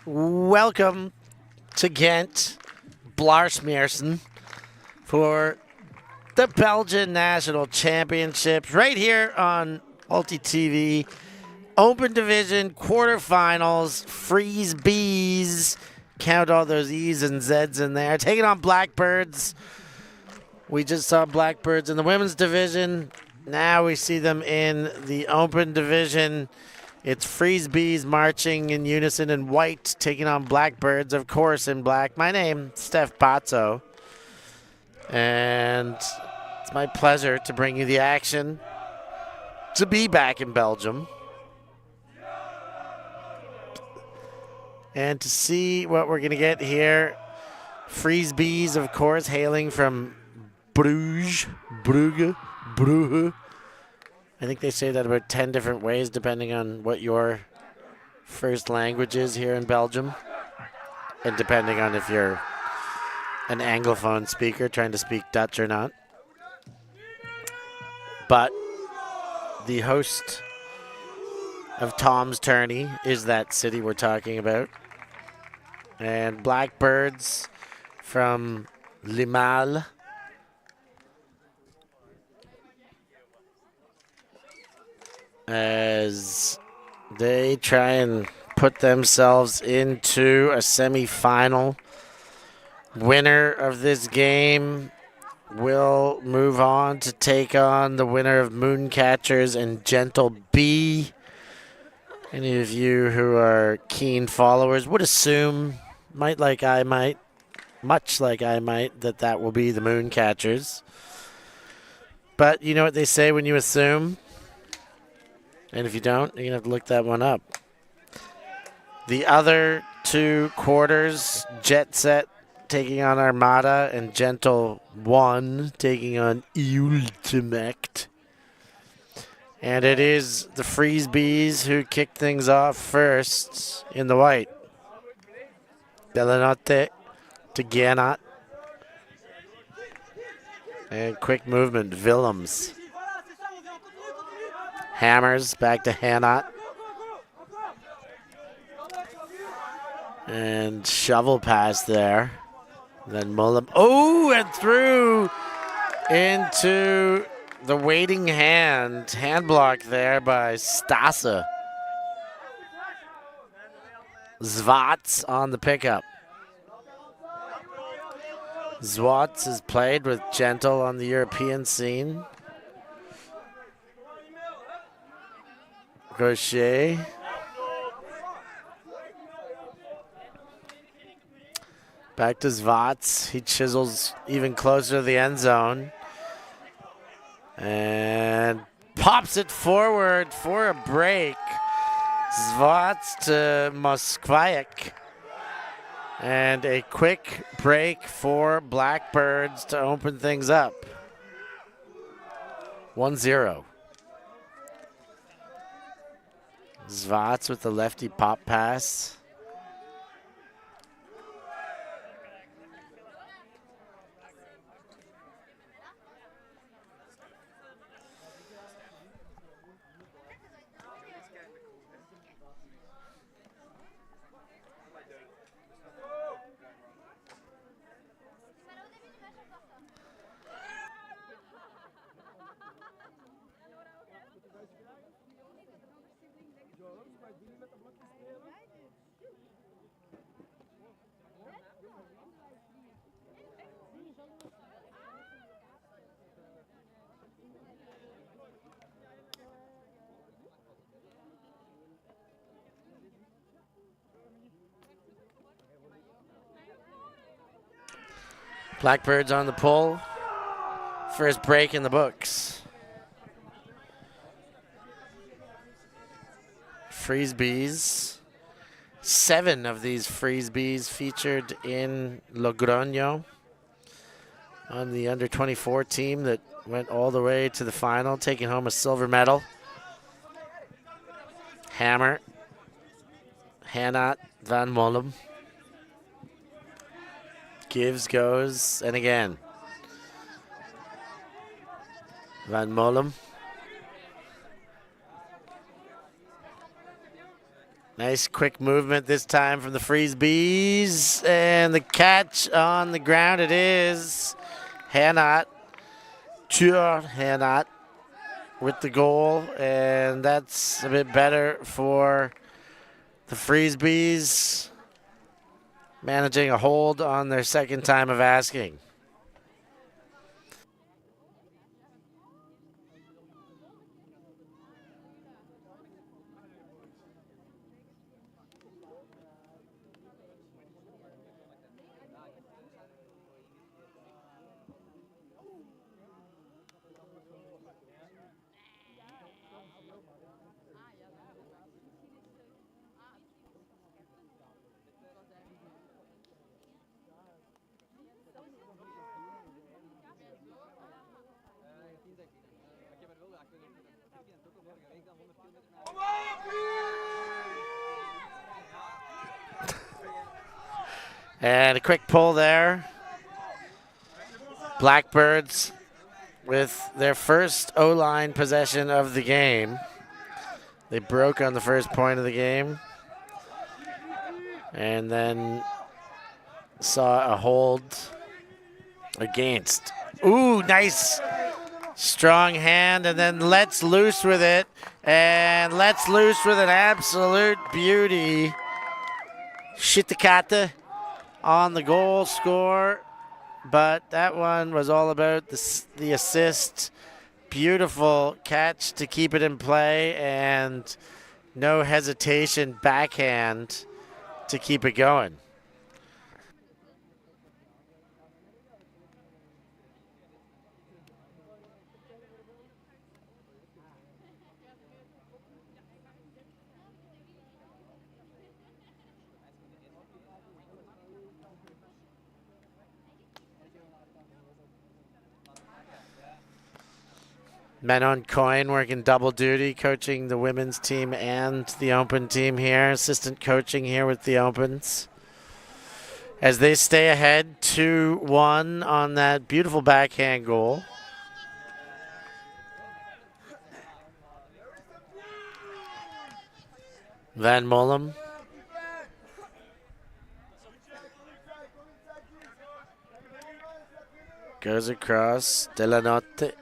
Welcome to Gent, Blaarsmeersen, for the Belgian National Championships right here on Ultitv. Open Division quarterfinals, FreezzeBeezzz. Count all those E's and Z's in there. Taking on Blackbirds. We just saw Blackbirds in the women's division. Now we see them in the open division. It's FreezzeBeezzz marching in unison in white, taking on Blackbirds, of course, in black. My name, Steph Bazzo. And it's my pleasure to bring you the action, to be back in Belgium, and to see what we're going to get here. FreezzeBeezzz, of course, hailing from Bruges. I think they say that about 10 different ways, depending on what your first language is here in Belgium, and depending on if you're an Anglophone speaker trying to speak Dutch or not. But the host of Tom's Tourney is that city we're talking about. And Blackbirds from Limahl. As they try and put themselves into a semi-final. Winner of this game will move on to take on the winner of Mooncatchers and Gentle Bee. Any of you who are keen followers would assume, much like I might, that will be the Mooncatchers. But you know what they say when you assume? And if you don't, you're going to have to look that one up. The other two quarters, Jet Set taking on Armada and Gentle 1 taking on Ultimate. And it is the FreezzeBeezzz who kicked things off first in the white. Belanotte to Gannot. And quick movement, Willems. Hammers back to Hannot. And shovel pass there. Then Mullum. Oh, and through into the waiting hand. Hand block there by Stasa. Zwats on the pickup. Zwats has played with Gentle on the European scene. Crochet. Back to Zwats. He chisels even closer to the end zone. And pops it forward for a break. Zwats to Moskvaik. And a quick break for Blackbirds to open things up. 1-0. Zwats with the lefty pop pass. Blackbirds on the pull. First break in the books. FreezzeBeezzz. 7 of these FreezzeBeezzz featured in Logroño on the under-24 team that went all the way to the final, taking home a silver medal. Hammer. Hannot van Mollum. Gives, goes, and again. Van Mollum. Nice quick movement this time from the Freezebes. And the catch on the ground it is. Hannot. Hannot with the goal. And that's a bit better for the Freezebes. Managing a hold on their second time of asking. And a quick pull there. Blackbirds with their first O-line possession of the game. They broke on the first point of the game. And then saw a hold against. Ooh, nice strong hand, and then lets loose with it. And lets loose with an absolute beauty. Shitakata on the goal score. But that one was all about the assist. Beautiful catch to keep it in play, and no hesitation backhand to keep it going. Men on coin working double duty, coaching the women's team and the open team here. Assistant coaching here with the opens. As they stay ahead 2-1 on that beautiful backhand goal. Van Mollem. Goes across. De la Notte.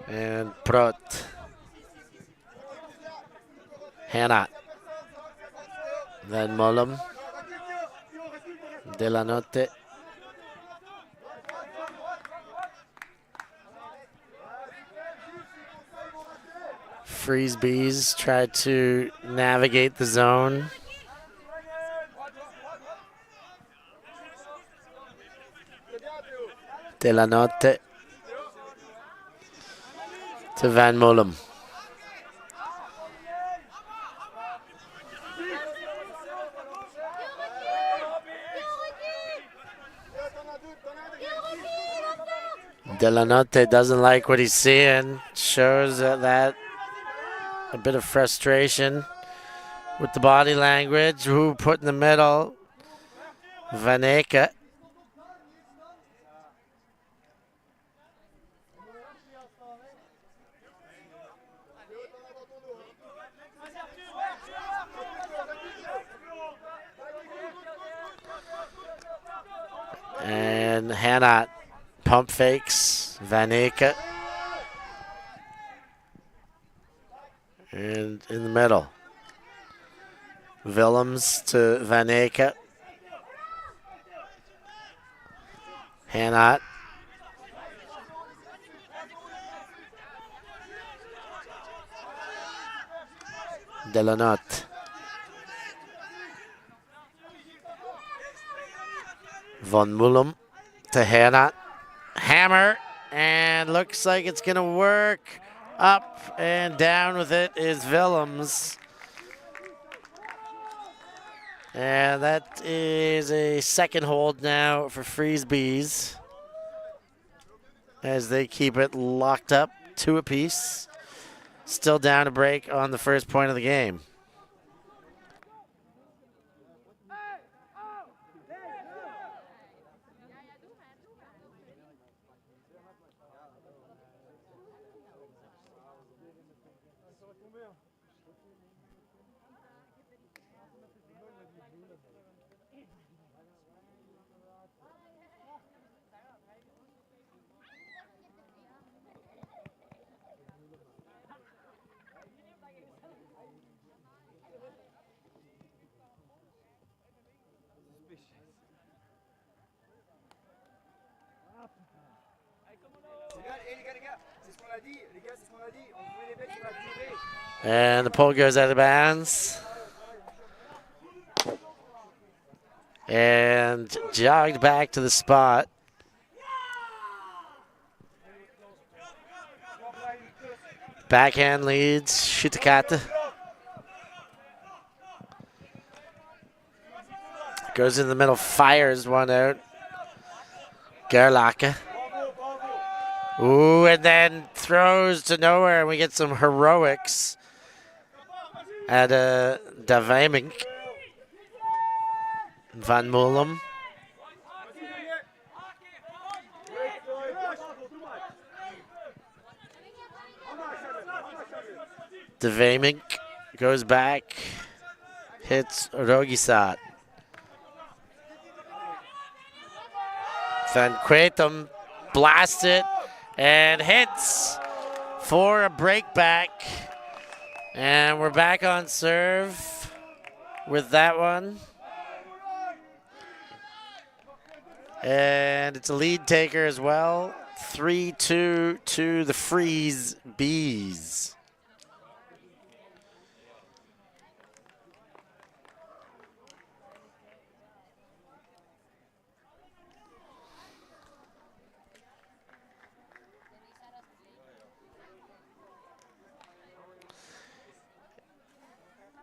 And Prot. Hannah. Van Mollem. De la Notte. Freezebes try to navigate the zone. De la Notte to Van Mollem. De la Notte doesn't like what he's seeing. Shows that a bit of frustration with the body language. Who put in the middle? Vaneka. And Hannah pump fakes. Vaneka. And in the middle. Willems to Vaneka. Hannah. De la Notte. Van Mollem to Hannah. Hammer, and looks like it's going to work. Up and down with it is Willems. And that is a second hold now for Freezebes as they keep it locked up 2 apiece. Still down a break on the first point of the game. And the pole goes out of bounds. And jogged back to the spot. Backhand leads, Schutekate. Goes in the middle, fires one out. Gerlach. Ooh, and throws to nowhere, and we get some heroics at Davamink. Van Moelem. Davamink goes back, hits Rogisat. Van Quetem blasts it and hits for a break back. And we're back on serve with that one. And it's a lead taker as well. 3-2 to the FreezzeBeezzz.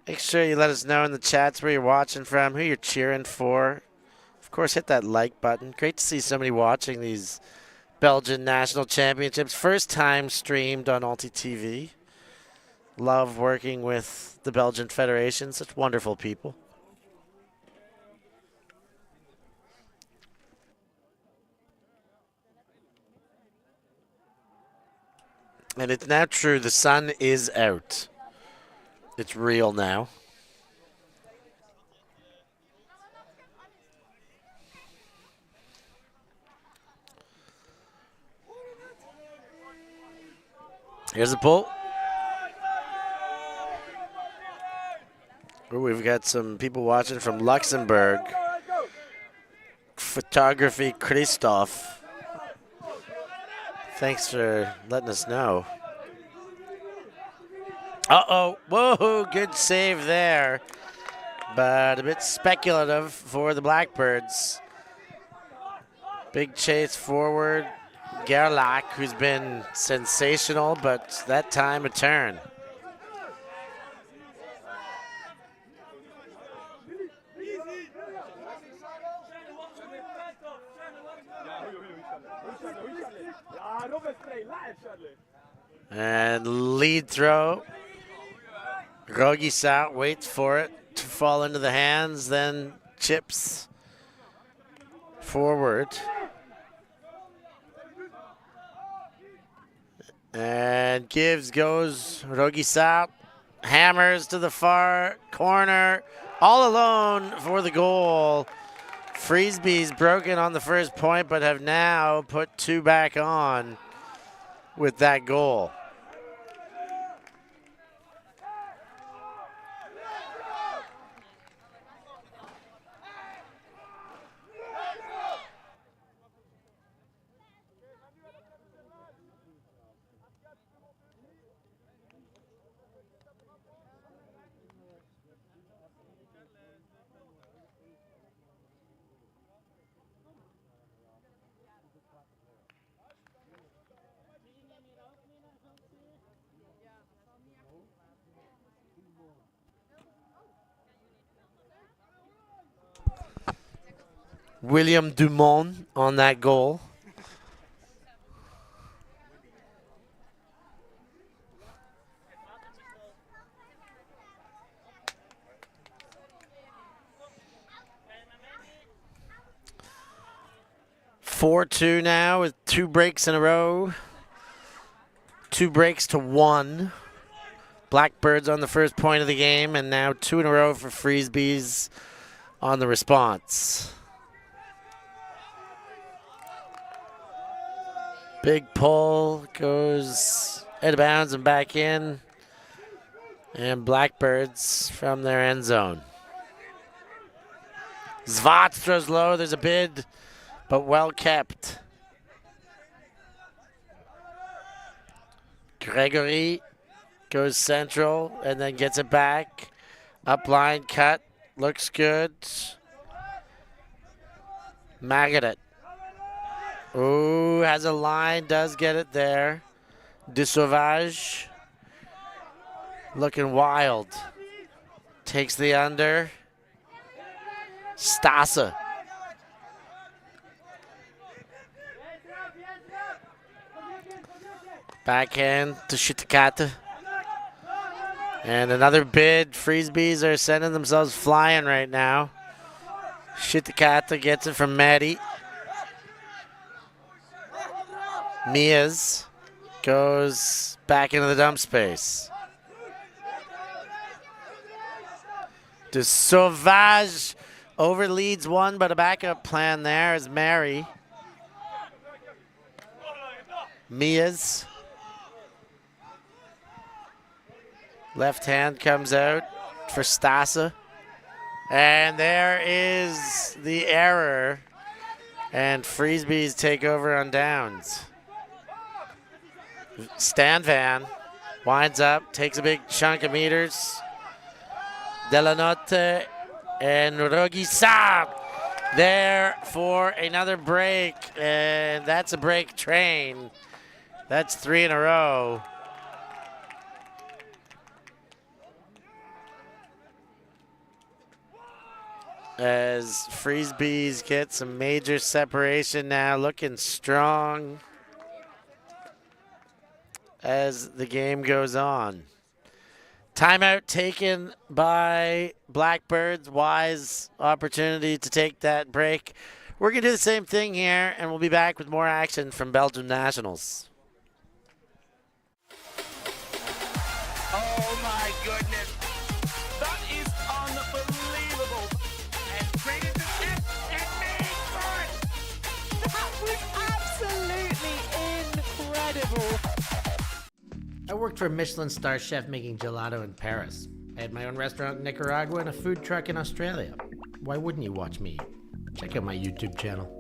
Make sure you let us know in the chats where you're watching from, who you're cheering for. Of course, hit that like button. Great to see somebody watching these Belgian National Championships. First time streamed on Ultitv. Love working with the Belgian Federation. Such wonderful people. And it's now true. The sun is out. It's real now. Here's the pull. Ooh, we've got some people watching from Luxembourg. Photography Christoph. Thanks for letting us know. Uh-oh. Whoa, good save there. But a bit speculative for the Blackbirds. Big chase forward. Gerlach, who's been sensational, but that time a turn. And lead throw. Rogisat waits for it to fall into the hands, then chips forward. And goes Rogisat, hammers to the far corner, all alone for the goal. Freezebeezzz broken on the first point, but have now put two back on with that goal. William Dumont on that goal. (4-2) now with 2 breaks in a row. 2 breaks to 1. Blackbirds on the first point of the game, and now 2 in a row for FreezeBeezzz on the response. Big pull, goes out of bounds and back in. And Blackbirds from their end zone. Zvat throws low, there's a bid, but well kept. Gregory goes central and then gets it back. Up line cut. Looks good. Magadet. Ooh, has a line. Does get it there. De Sauvage. Looking wild. Takes the under. Stasa. Backhand to Shitakata. And another bid. Freezebes are sending themselves flying right now. Shitakata gets it from Maddie. Mias goes back into the dump space. De Sauvage overleads one, but a backup plan there is Mary. Mias. Left hand comes out for Stasa. And there is the error. And Freezebes take over on downs. Stan Van winds up, takes a big chunk of meters. Delanotte and Rogisa there for another break. And that's a break train. That's 3 in a row. As Freezebes get some major separation now, looking strong as the game goes on. Timeout taken by Blackbirds. Wise opportunity to take that break. We're going to do the same thing here, and we'll be back with more action from Belgium Nationals. Oh my goodness. That is unbelievable. And traded the tip and made for it. That was absolutely incredible. I worked for a Michelin star chef making gelato in Paris. I had my own restaurant in Nicaragua and a food truck in Australia. Why wouldn't you watch me? Check out my YouTube channel.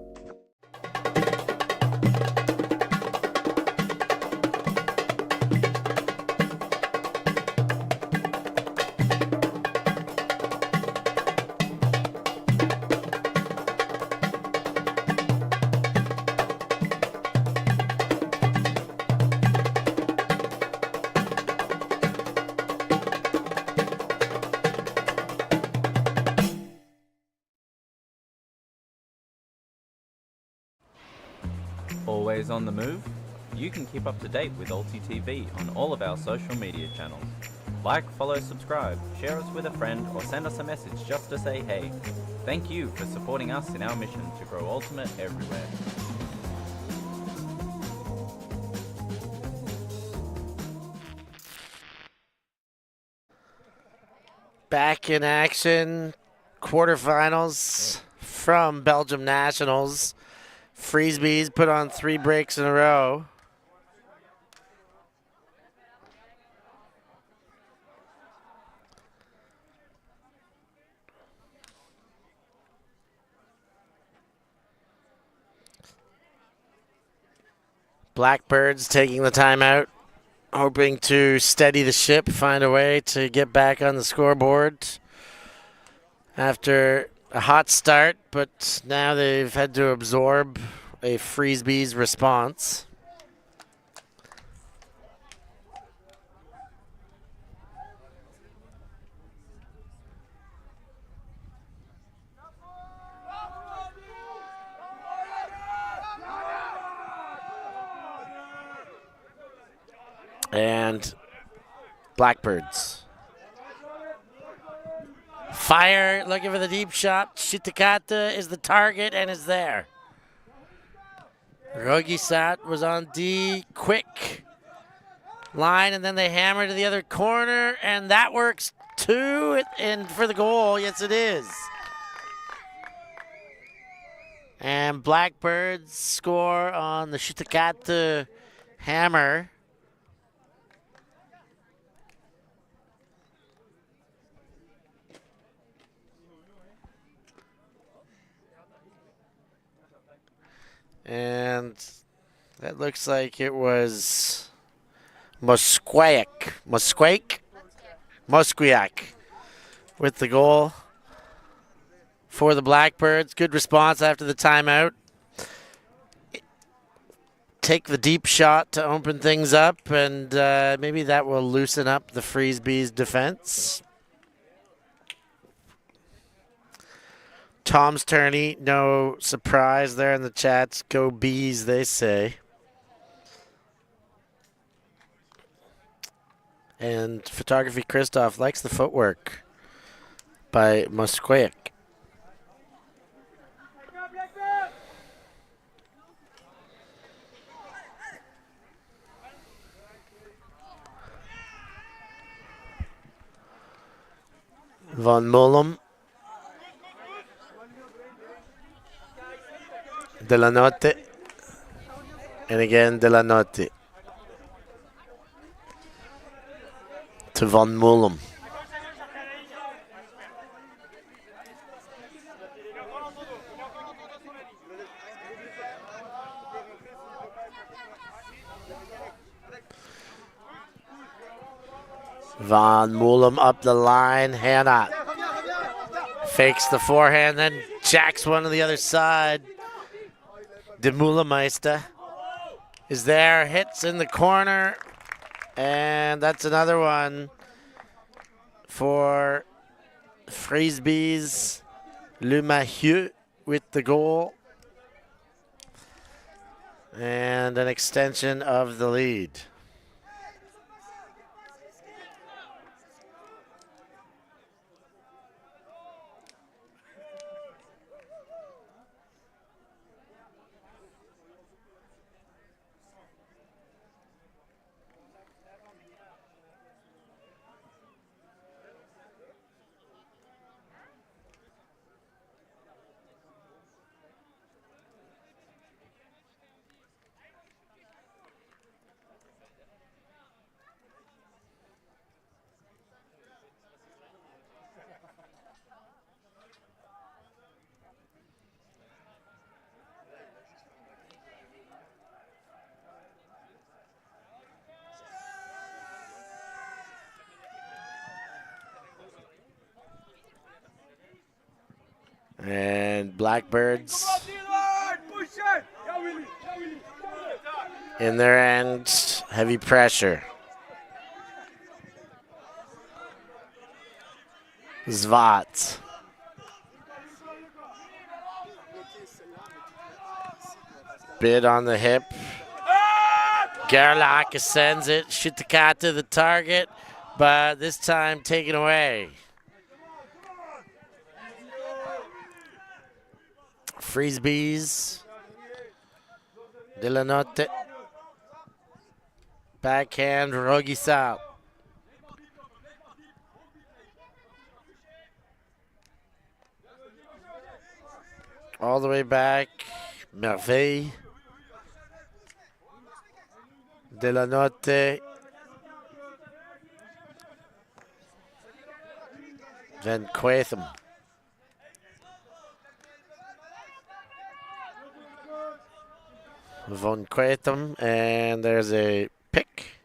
Always on the move? You can keep up to date with ULTITV on all of our social media channels. Like, follow, subscribe, share us with a friend, or send us a message just to say hey. Thank you for supporting us in our mission to grow Ultimate everywhere. Back in action, quarterfinals from Belgium Nationals. Freezebes put on 3 breaks in a row. Blackbirds taking the timeout, hoping to steady the ship, find a way to get back on the scoreboard after a hot start, but now they've had to absorb a Freezebes response. And Blackbirds. Fire, looking for the deep shot. Shitakata is the target and is there. Rogisat was on D, quick line, and then they hammer to the other corner, and that works too. And for the goal, yes it is. And Blackbirds score on the Shitakata hammer. And that looks like it was Musquaik with the goal for the Blackbirds. Good response after the timeout. Take the deep shot to open things up, and maybe that will loosen up the Freezebes defense. Tom's tourney, no surprise there in the chats. Go Bees, they say. And Photography Christoph likes the footwork by Musquaik. Van Mollem. De la Notte. And again, De la Notte. To Van Mollem. Van Mollem up the line. Hannah fakes the forehand, then jacks one to the other side. De Moulemeister is there, hits in the corner, and that's another one for Freezebes. Le Mahieu with the goal. And an extension of the lead. And Blackbirds in their end, heavy pressure. Zvat. Bid on the hip. Gerlach sends it. Shitakat to the target, but this time taken away. Freezebes. De la Notte. Backhand, Rogisal. All the way back, Merveille. De la Notte. Van Quatham. Von Quatham, and there's a pick.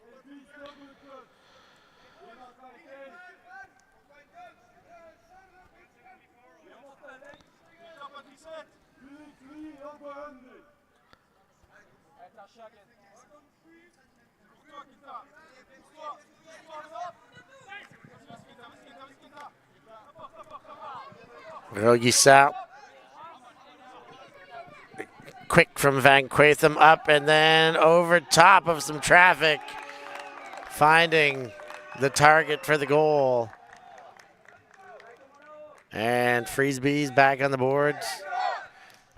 Rogisal. Quick from Van Quatham up and then over top of some traffic, finding the target for the goal. And Freezebes back on the boards,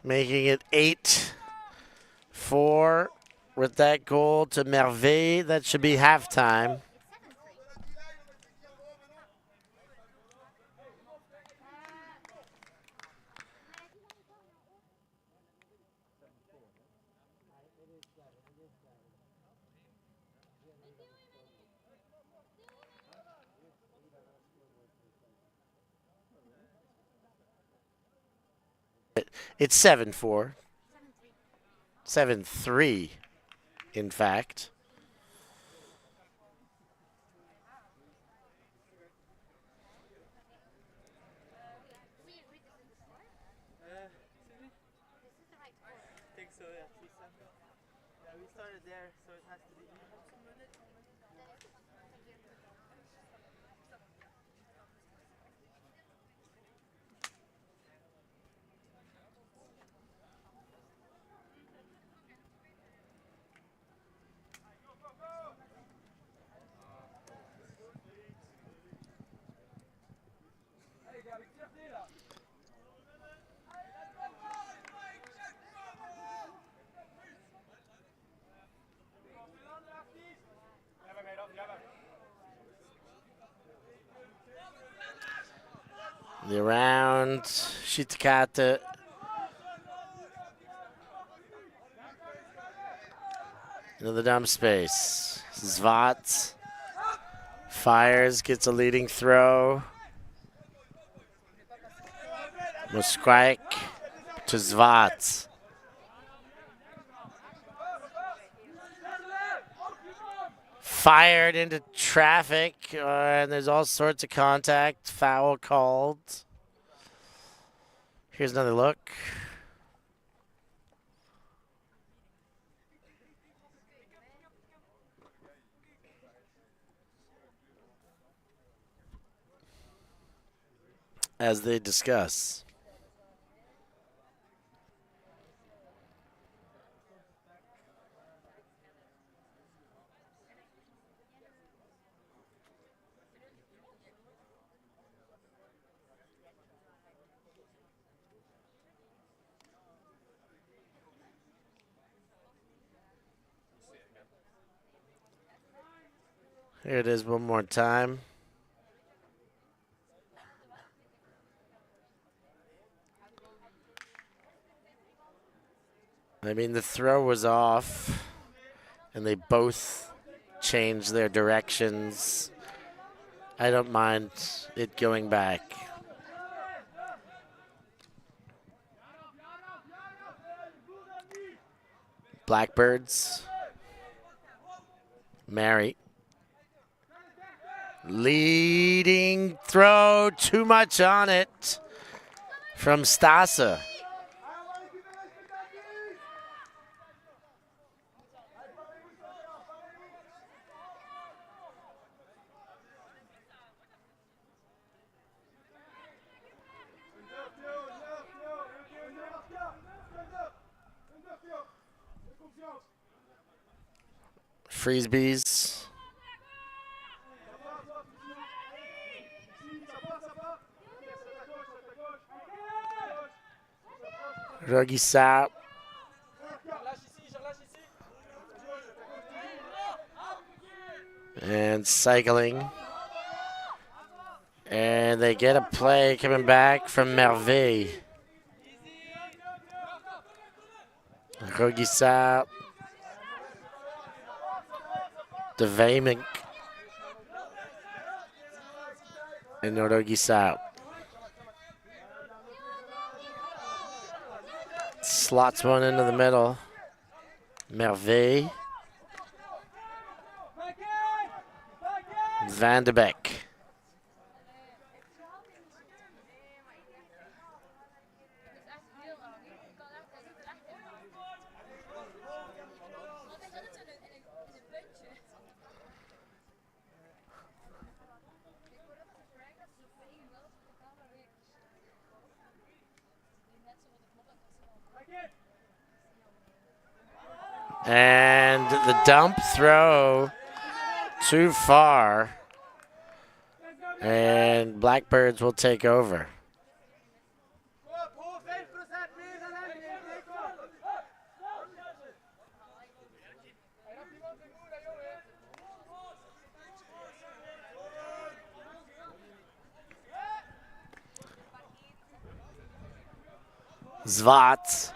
making it 8-4 with that goal to Merveille. That should be halftime. It's 7-4. 7-3, in fact. So yeah, yeah, we started there, so it has to be. The round, Shitakata. Into the dump space. Zvat fires, gets a leading throw. Musquik to Zvat. Fired into traffic, and there's all sorts of contact. Foul called. Here's another look. As they discuss. Here it is one more time. I mean, the throw was off, and they both changed their directions. I don't mind it going back. Blackbirds. Mary. Leading throw, too much on it from Stasa. Freezebes. Ruggy Sap. And cycling. And they get a play coming back from Merveille. Ruggy Sap. De Weymink. And Ruggy Sap. Slots one into the middle. Merveille. Van de Beek. And the dump throw too far. And Blackbirds will take over. Zvat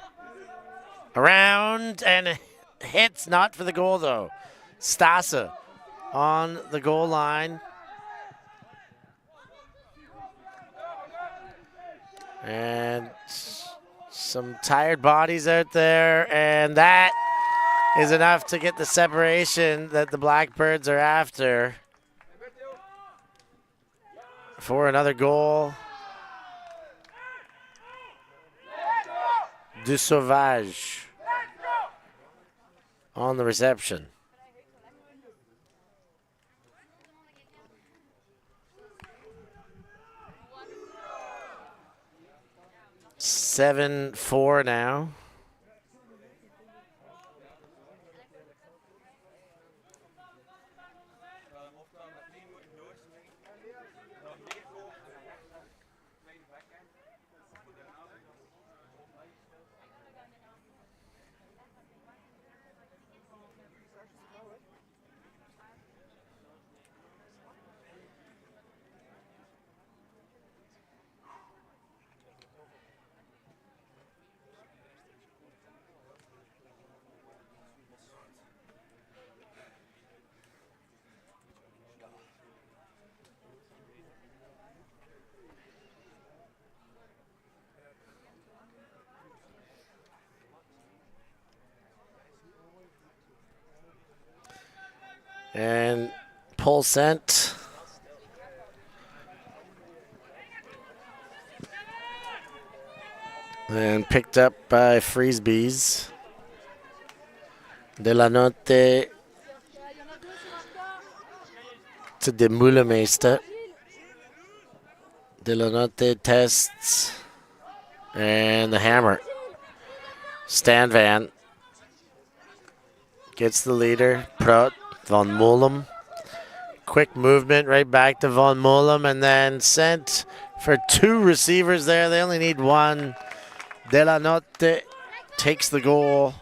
around and hits, not for the goal though. Stasa on the goal line. And some tired bodies out there, and that is enough to get the separation that the Blackbirds are after for another goal. Du Sauvage. on the reception. Seven, 4 now. And pull sent. And picked up by Freezebeezzz. De la Note to de Moulemeester. De la Note tests. And the hammer. Stan Van. Gets the leader. Prout. Van Mollem. Quick movement right back to Van Mollem, and then sent for 2 receivers there. They only need 1. De la Note takes the goal,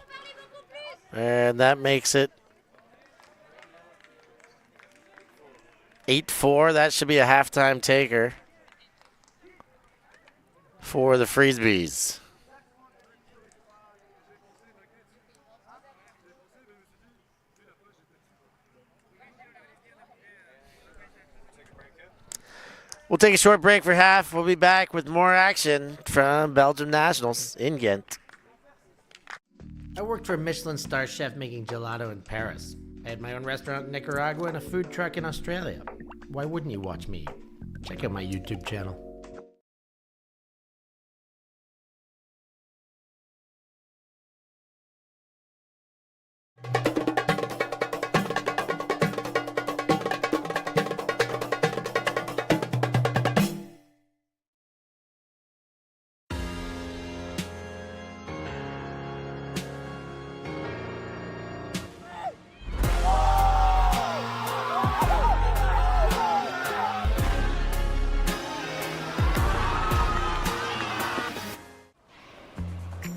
and that makes it 8-4. That should be a halftime taker for the Freezebes. We'll take a short break for half. We'll be back with more action from Belgium Nationals in Gent. I worked for a Michelin star chef making gelato in Paris. I had my own restaurant in Nicaragua and a food truck in Australia. Why wouldn't you watch me? Check out my YouTube channel.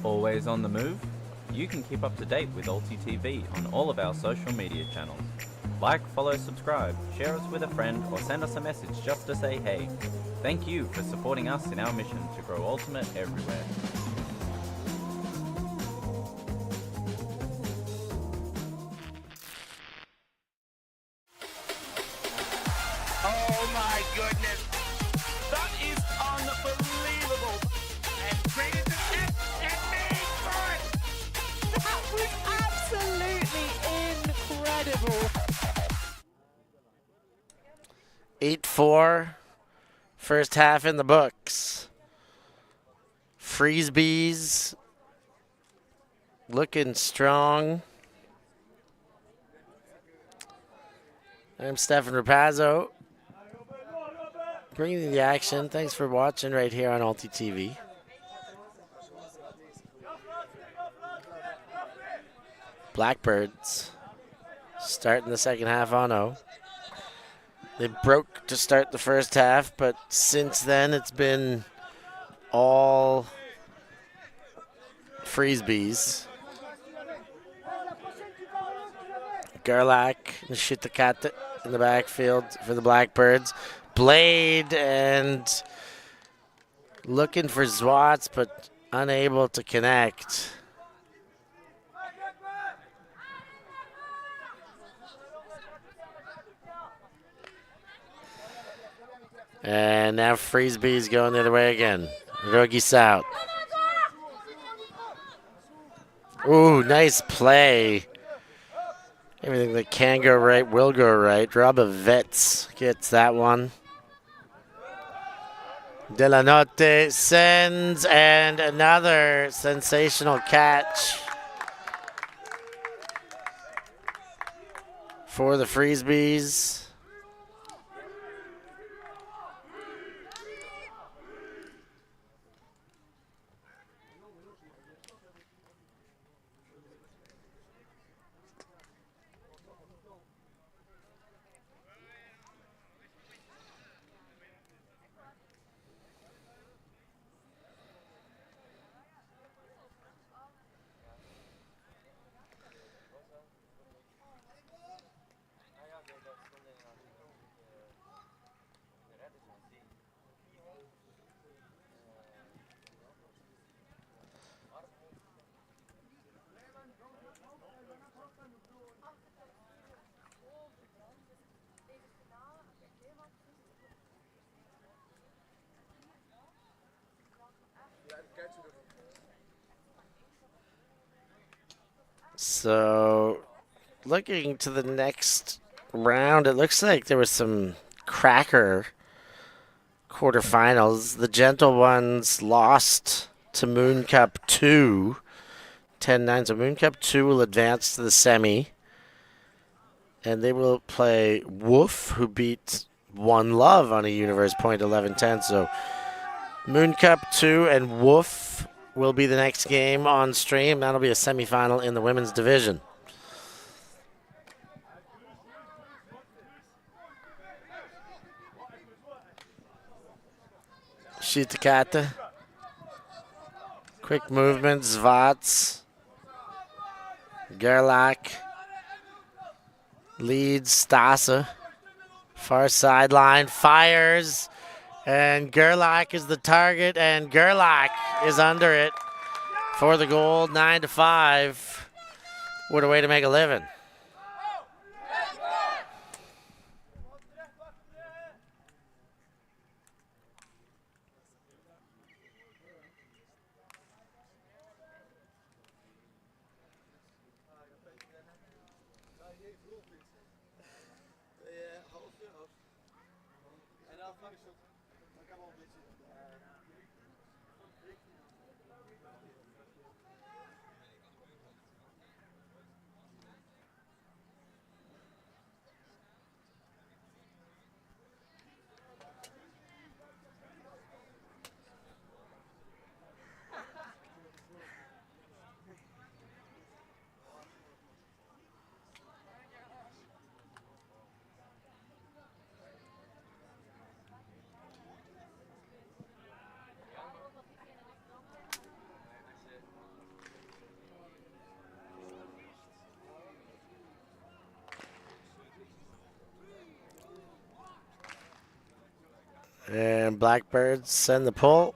Always on the move? You can keep up to date with ULTITV on all of our social media channels. Like, follow, subscribe, share us with a friend, or send us a message just to say hey. Thank you for supporting us in our mission to grow Ultimate everywhere. Oh my goodness. That is unbelievable. And created the net and made for it. That was absolutely incredible. 8-4. First half in the books. Freezebes looking strong. I'm Stefan Rapazzo, bringing you the action. Thanks for watching right here on ULTITV. Blackbirds starting the second half on 0. They broke to start the first half, but since then it's been all Freezebes. Gerlach and Shitakata in the backfield for the Blackbirds. Blade and looking for Zwats, but unable to connect. And now Freezebeezz's going the other way again. Rogis out. Ooh, nice play. Everything that can go right will go right. Robavets gets that one. De la Note sends, and another sensational catch. for the Freezebes. So, looking to the next round, it looks like there was some cracker quarterfinals. The Gentle Ones lost to Moon Cup 2, 10-9. So Moon Cup 2 will advance to the semi. And they will play Woof, who beat One Love on a universe point 11-10. So Moon Cup 2 and Woof will be the next game on stream. That'll be a semifinal in the women's division. Shitakata. Quick movement, Zvats. Gerlach. Leads Stasa. Far sideline, fires. And Gerlach is the target, and Gerlach is under it for the goal, 9-5. What a way to make a living. And Blackbirds send the pull.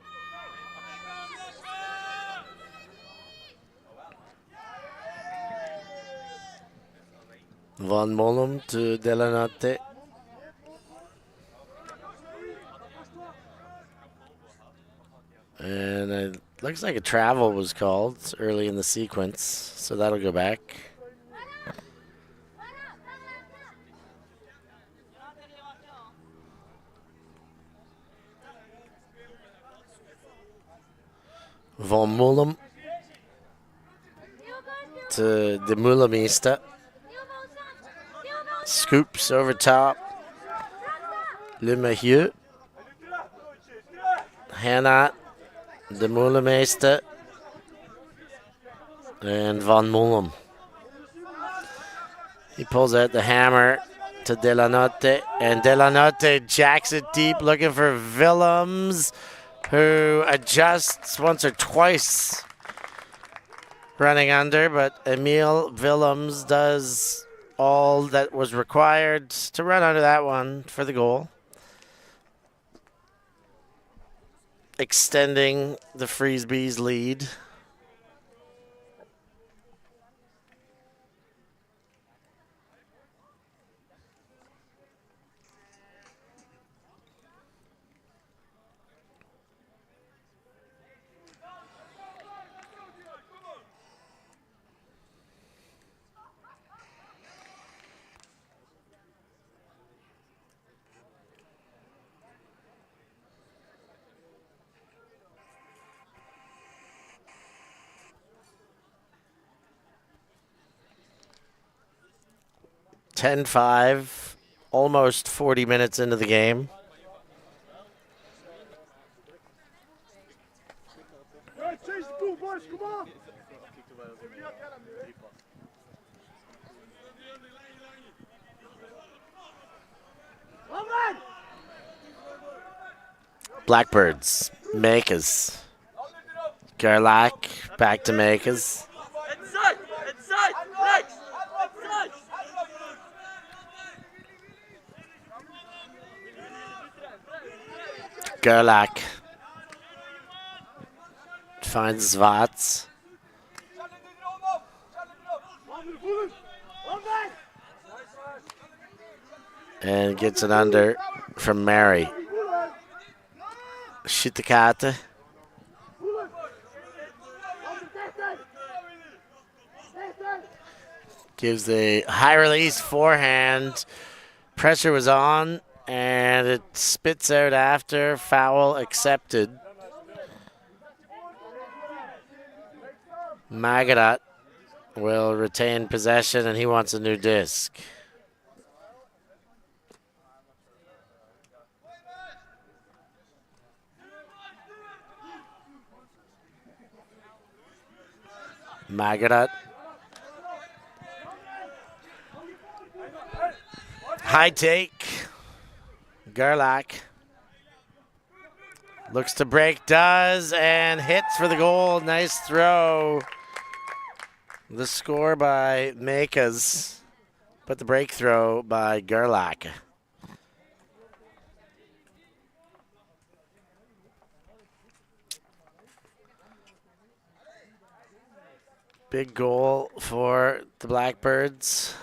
Van Mollum to Delanotte. And it looks like a travel was called early in the sequence, so that'll go back. Van Mollum to the Mullermeister. Scoops over top. Le Mahieu. Hannah, the Mullermeister. And Van Mollum. He pulls out the hammer to Delanotte. And Delanotte jacks it deep, looking for Willems, who adjusts once or twice running under, but Emil Willems does all that was required to run under that one for the goal, extending the Freezebes lead. 10-5, almost 40 minutes into the game. Blackbirds, Makers. Gerlach, back to Makers. Inside! Inside! Next! Inside! Gerlach finds Zwarts. And gets it under from Mary. Shoot the karte. Gives the high release forehand. Pressure was on, and it spits out after. Foul accepted. Magadat will retain possession, and he wants a new disc. Magadat. High take. Gerlach. Looks to break, does, and hits for the goal. Nice throw. The score by Makers, but the break throw by Gerlach. Big goal for the Blackbirds.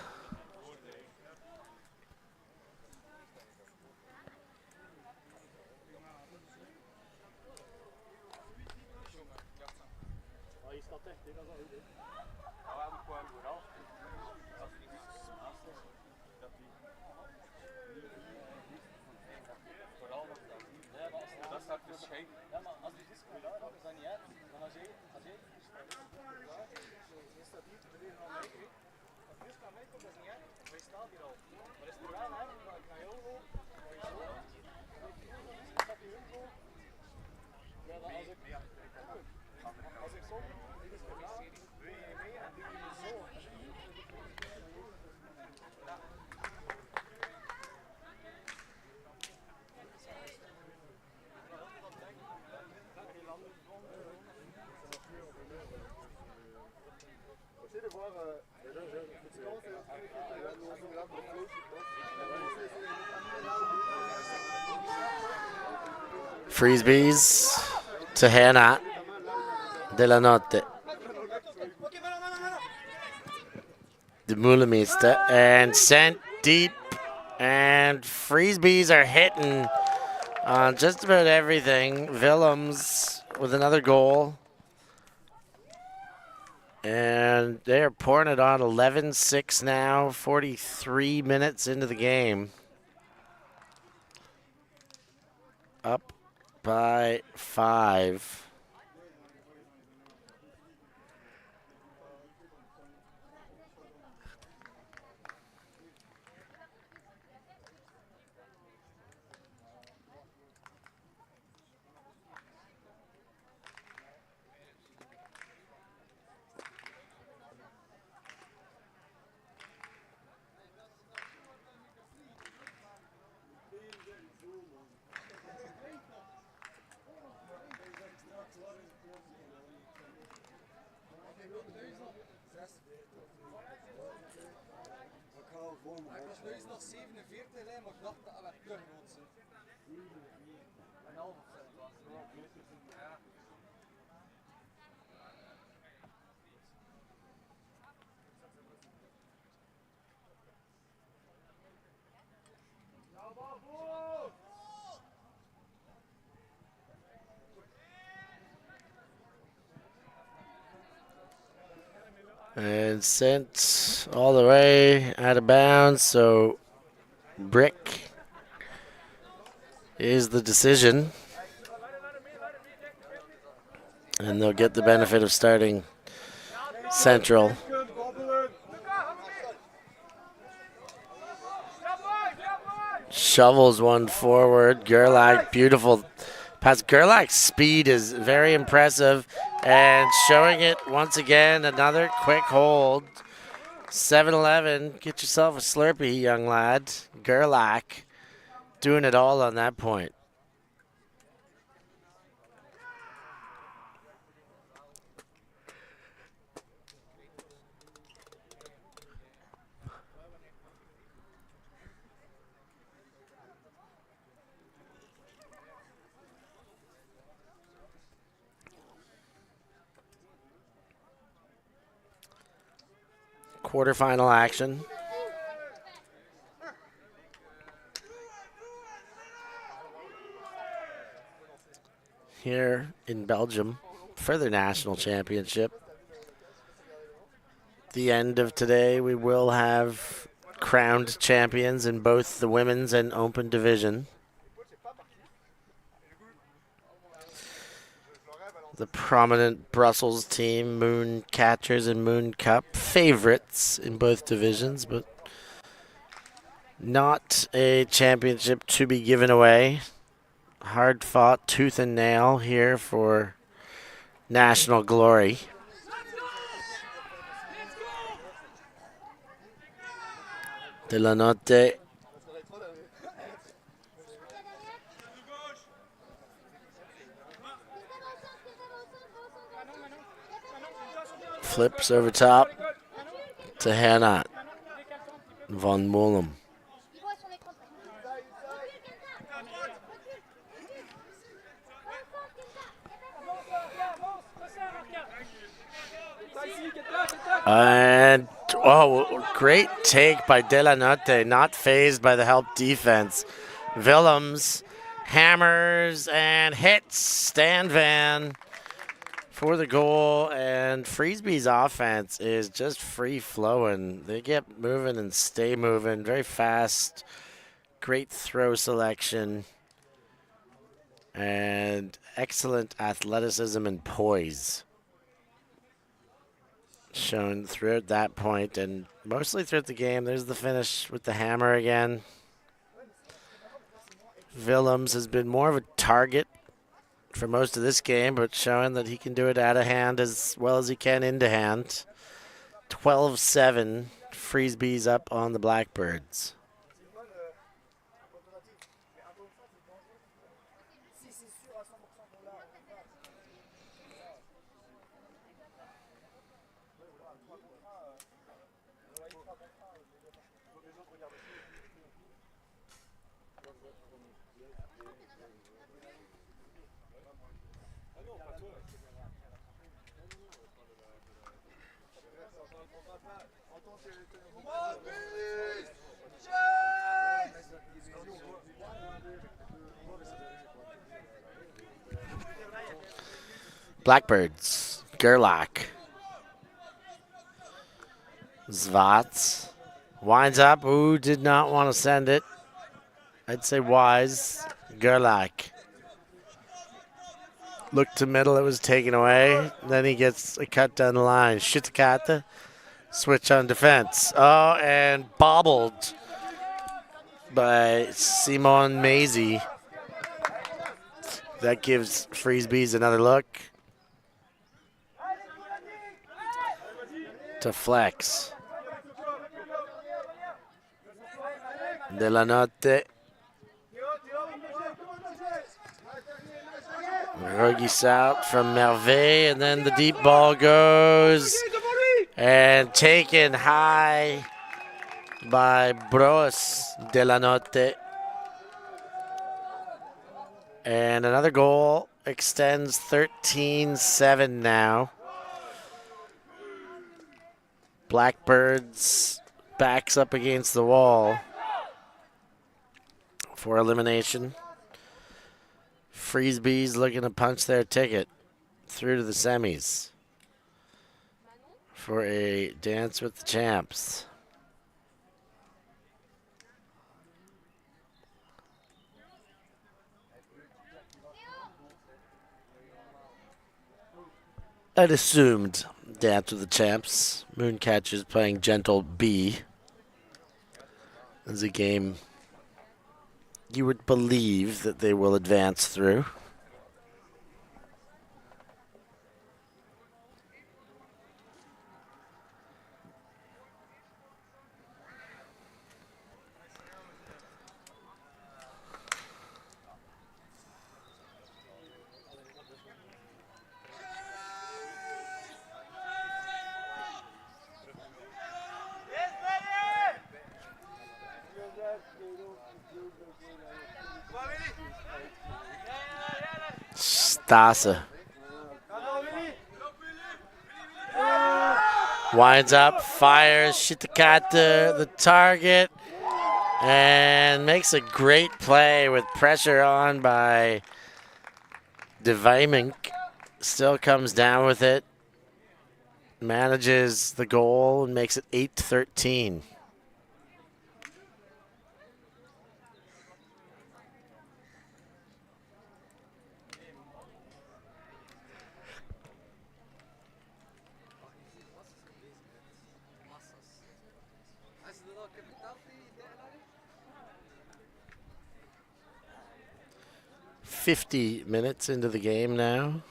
Freezebes to Hannah de la Notte. The Mulemeister and sent deep, and Freezebes are hitting on just about everything. Willems with another goal. And they are pouring it on 11-6 now, 43 minutes into the game. Up by 5. And sent all the way out of bounds, so brick is the decision. And they'll get the benefit of starting central. Shovels one forward. Gerlach, beautiful pass. Gerlach's speed is very impressive. And showing it once again, another quick hold. 7-11. Get yourself a Slurpee, young lad. Gerlach doing it all on that point. Quarterfinal action. Here in Belgium for the national championship. The end of today, we will have crowned champions in both the women's and open division. The prominent Brussels team, Moon Catchers and Moon Cup, favorites in both divisions, but not a championship to be given away. Hard fought, tooth and nail here for national glory. De la Notte. Flips over top to Hannah von Mollem. And, oh, great take by De La Notte, not phased by the help defense. Willems hammers and hits Stan Van for the goal, and Freezebee's offense is just free-flowing. They get moving and stay moving, very fast, great throw selection, and excellent athleticism and poise shown throughout that point and mostly throughout the game. There's the finish with the hammer again. Willems has been more of a target for most of this game, but showing that he can do it out of hand as well as he can into hand. 12-7, Freezebes up on the Blackbirds. Blackbirds, Gerlach. Zvats winds up. Ooh, did not want to send it. I'd say wise. Gerlach. Looked to middle, it was taken away. Then he gets a cut down the line. Shitakata. Switch on defense. Oh, and bobbled by Simon Mazy. That gives Freezebes another look. To Flex. De la Notte. Ruggies out from Merveille, and then the deep ball goes and taken high by Bros De La Notte. And another goal extends 13-7 now. Blackbirds backs up against the wall for elimination. Freezebes looking to punch their ticket through to the semis for a dance with the champs. I'd assumed dance with the champs. Mooncatchers playing Gentle B as the game you would believe that they will advance through. Stasa winds up, fires Shitakata the target, and makes a great play with pressure on by Devimink. Still comes down with it, manages the goal, and makes it 8-13. .50 minutes into the game now.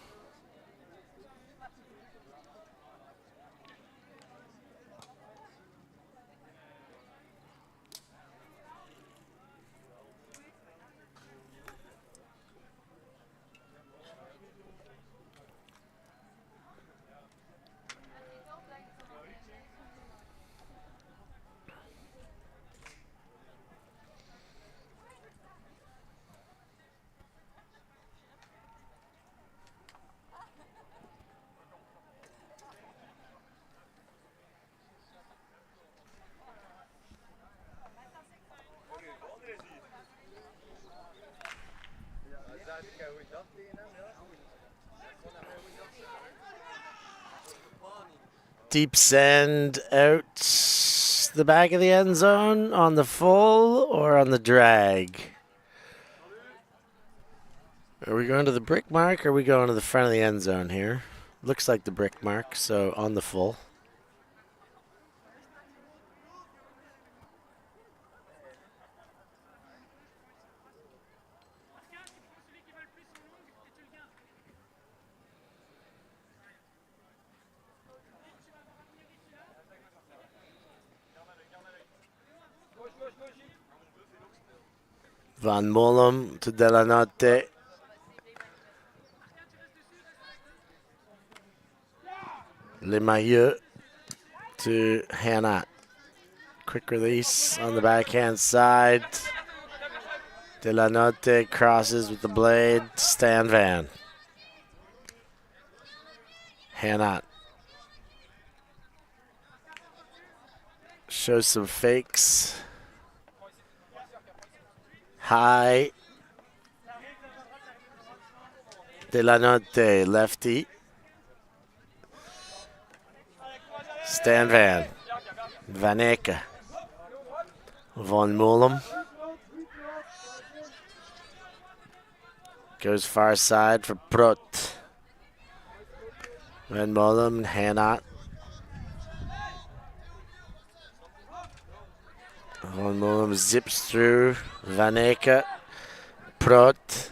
Deep send out the back of the end zone on the full or on the drag. Are we going to the brick mark or are we going to the front of the end zone here? Looks like the brick mark, so on the full. Van Mollem to Delanotte. Lemailleux to Hannah. Quick release on the backhand side. Delanotte crosses with the blade. Stan Van. Hannah. Shows some fakes. High. Delanotte, lefty. Stan Van. Van Ecke. Von Mollem. Goes far side for Prot. Van Mollem, Hannah. Von Mollem zips through. Van Ecke. Prot.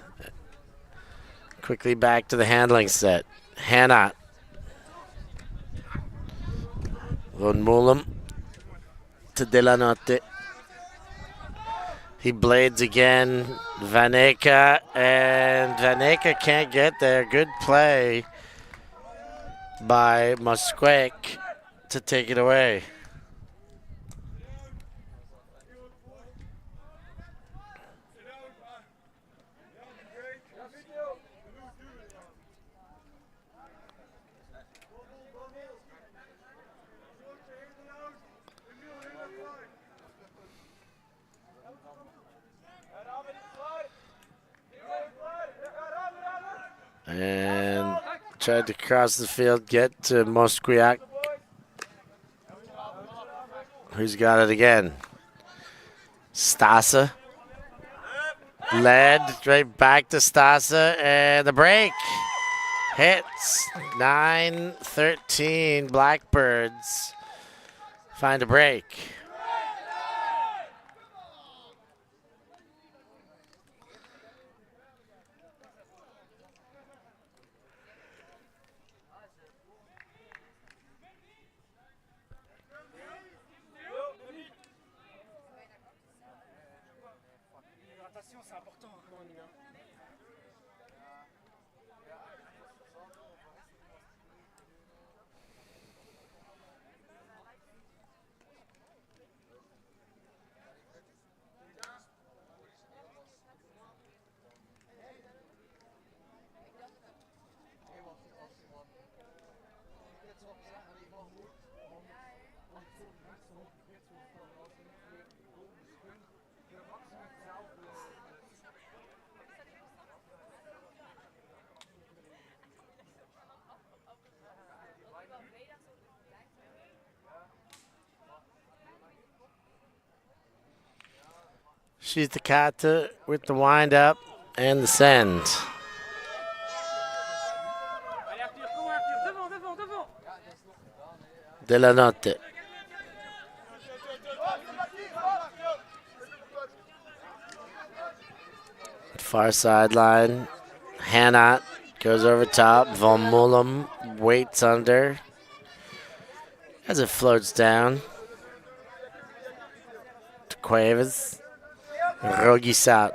Quickly back to the handling set. Hannah. Von Mollem to Delanotte. He blades again. Van Ecke, and Van Ecke can't get there. Good play by Musqueak to take it away. And tried to cross the field, get to Musqueak. Who's got it again? Stasa. Led right back to Stasa, and the break hits. 9-13. Blackbirds find a break. She's the kata with the wind up and the send. De la notte. Far sideline. Hannah goes over top. Von Mullum waits under as it floats down to Cuevas. Rogisat.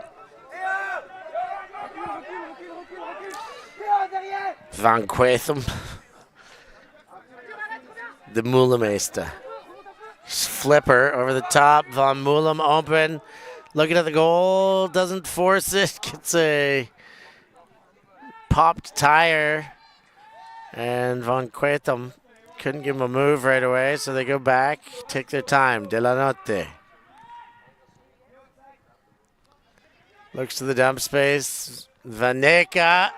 Van Quetham. The Mullermeister. Flipper over the top. Von Mullum open. Looking at the goal. Doesn't force it. Gets a popped tire. And Van Quetham couldn't give him a move right away, so they go back. Take their time. De la Notte. Looks to the dump space. Vaneka.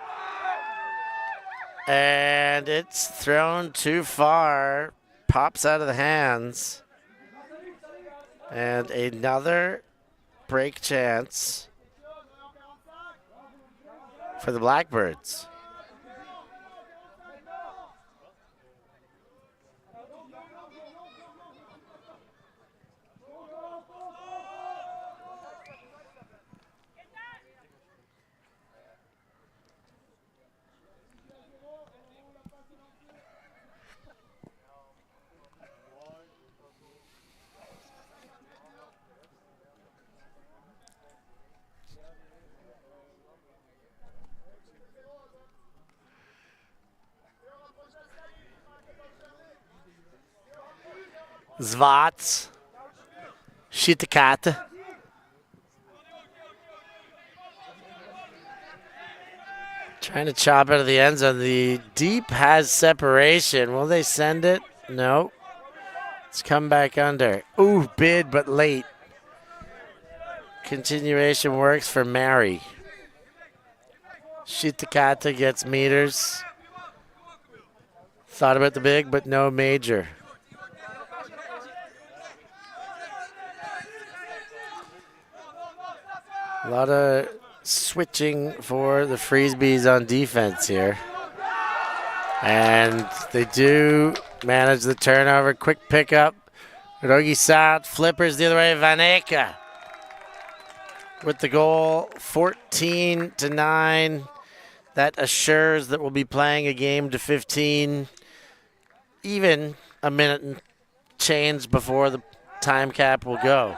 And it's thrown too far. Pops out of the hands. And another break chance for the Blackbirds. Zvats. Shitakata. Trying to chop out of the end zone. The deep has separation. Will they send it? No. It's come back under. Ooh, bid but late. Continuation works for Mary. Shitakata gets meters. Thought about the big, but no major. A lot of switching for the Freezebees on defense here. And they do manage the turnover. Quick pickup. Rogisat flippers the other way. Vaneka with the goal. 14-9. That assures that we'll be playing a game to 15. Even a minute and change before the time cap will go.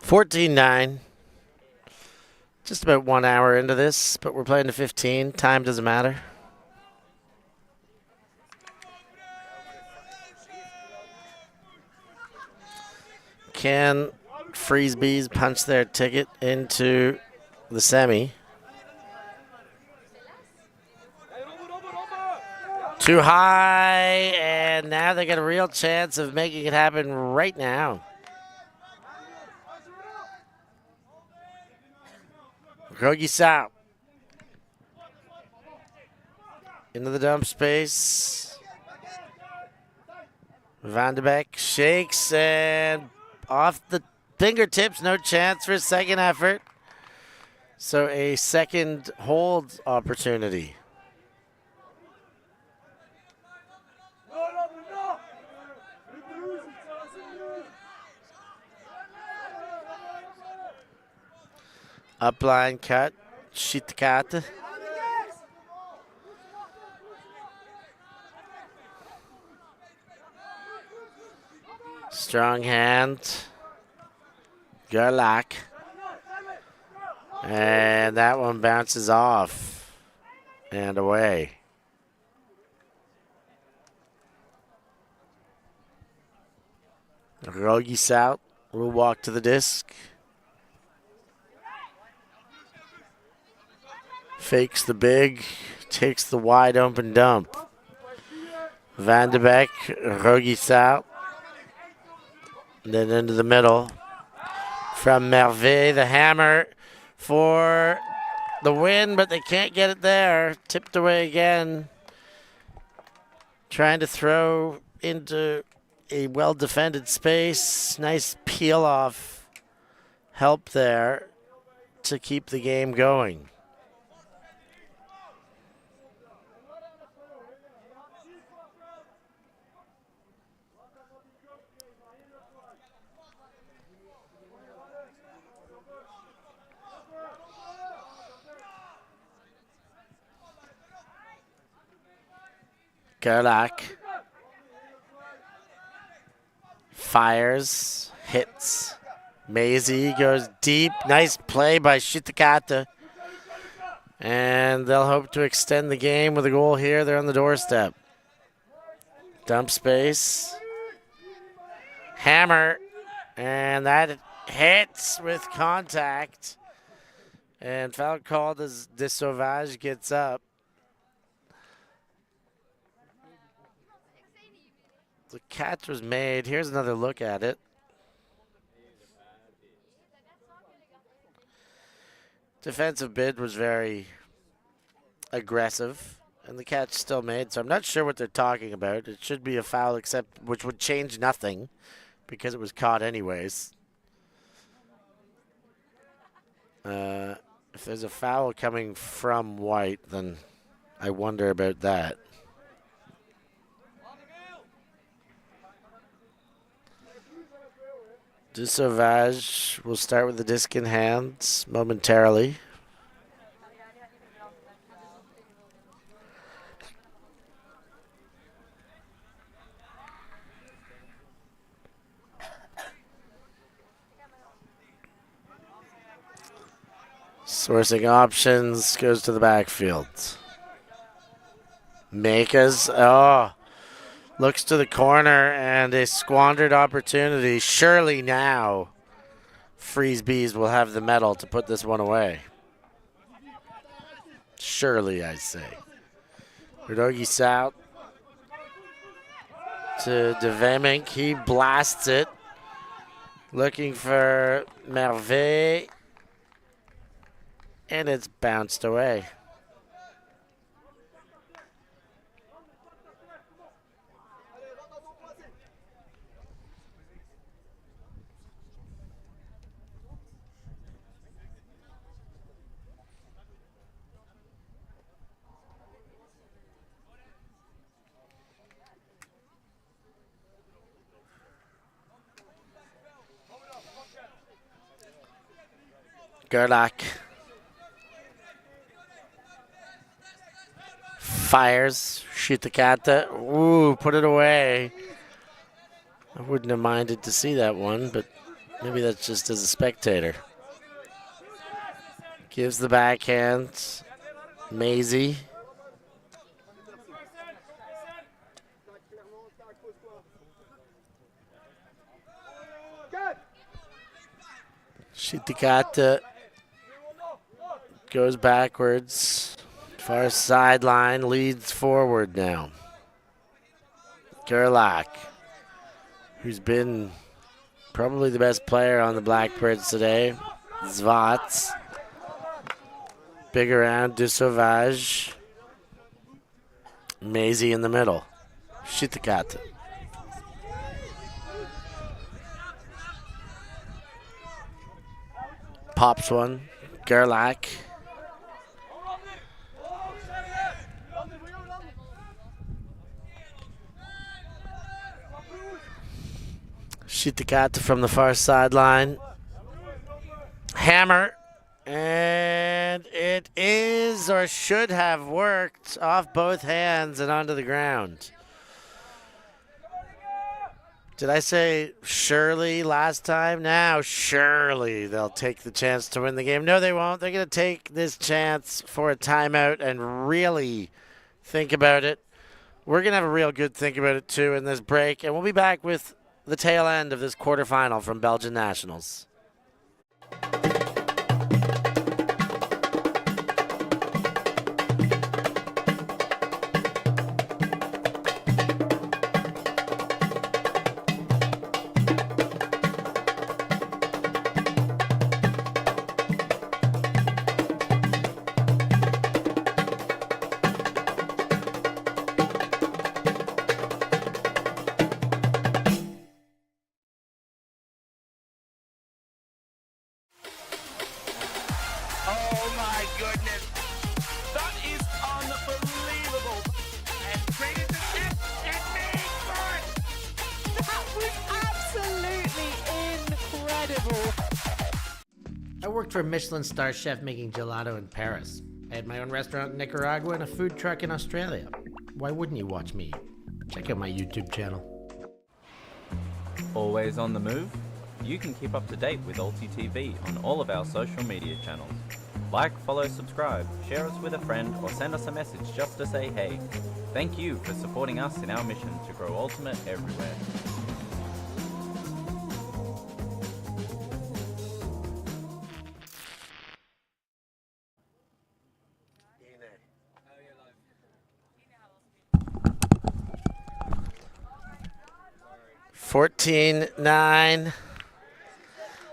$14-9. Just about 1 hour into this, but we're playing to 15. Time doesn't matter. Can Freezebees punch their ticket into the semi? Too high, and now they got a real chance of making it happen right now. Rogis out. Into the dump space. Van de Beek shakes and off the fingertips. No chance for a second effort. So a second hold opportunity. Upline cut. Shitkat. Strong hand. Gerlach. And that one bounces off and away. Rogis out. Will walk to the disc. Fakes the big. Takes the wide open dump. Van de Beek. Rogis out. Then into the middle. From Merveille, the hammer for the win, but they can't get it there. Tipped away again. Trying to throw into a well-defended space. Nice peel-off help there to keep the game going. Gerlach fires, hits. Maisie goes deep. Nice play by Shitakata. And they'll hope to extend the game with a goal here. They're on the doorstep. Dump space. Hammer. And that hits with contact. And foul called as De Sauvage gets up. The catch was made. Here's another look at it. Defensive bid was very aggressive, and the catch still made. So I'm not sure what they're talking about. It should be a foul, except which would change nothing because it was caught anyways. If there's a foul coming from White, then I wonder about that. De Sauvage will start with the disc in hand momentarily. Sourcing options, goes to the backfield. Makas, looks to the corner and a squandered opportunity. Surely now FreezZbeezzz will have the medal to put this one away. Surely, I say. Rogis out to Devemink. He blasts it. Looking for Merveille. And it's bounced away. Gerlach fires, shoot the cat. Ooh, put it away. I wouldn't have minded to see that one, but maybe that's just as a spectator. Gives the backhand. Maisie. Shitakata goes backwards. Far sideline, leads forward now. Gerlach, who's been probably the best player on the Blackbirds today. Zvats. Big around, du Sauvage. Maisie in the middle. Shitakat. Pops one. Gerlach. Shitakat from the far sideline. Hammer. And it is or should have worked off both hands and onto the ground. Did I say surely last time? Now surely they'll take the chance to win the game. No, they won't. They're going to take this chance for a timeout and really think about it. We're going to have a real good think about it too in this break. And we'll be back with the tail end of this quarterfinal from Belgian Nationals. Oh my goodness. That is unbelievable. And traded to Chen and made for it. That was absolutely incredible. I worked for a Michelin star chef making gelato in Paris. I had my own restaurant in Nicaragua and a food truck in Australia. Why wouldn't you watch me? Check out my YouTube channel. Always on the move? You can keep up to date with ULTITV on all of our social media channels. Like, follow, subscribe, share us with a friend, or send us a message just to say hey. Thank you for supporting us in our mission to grow Ultimate everywhere. $14-9.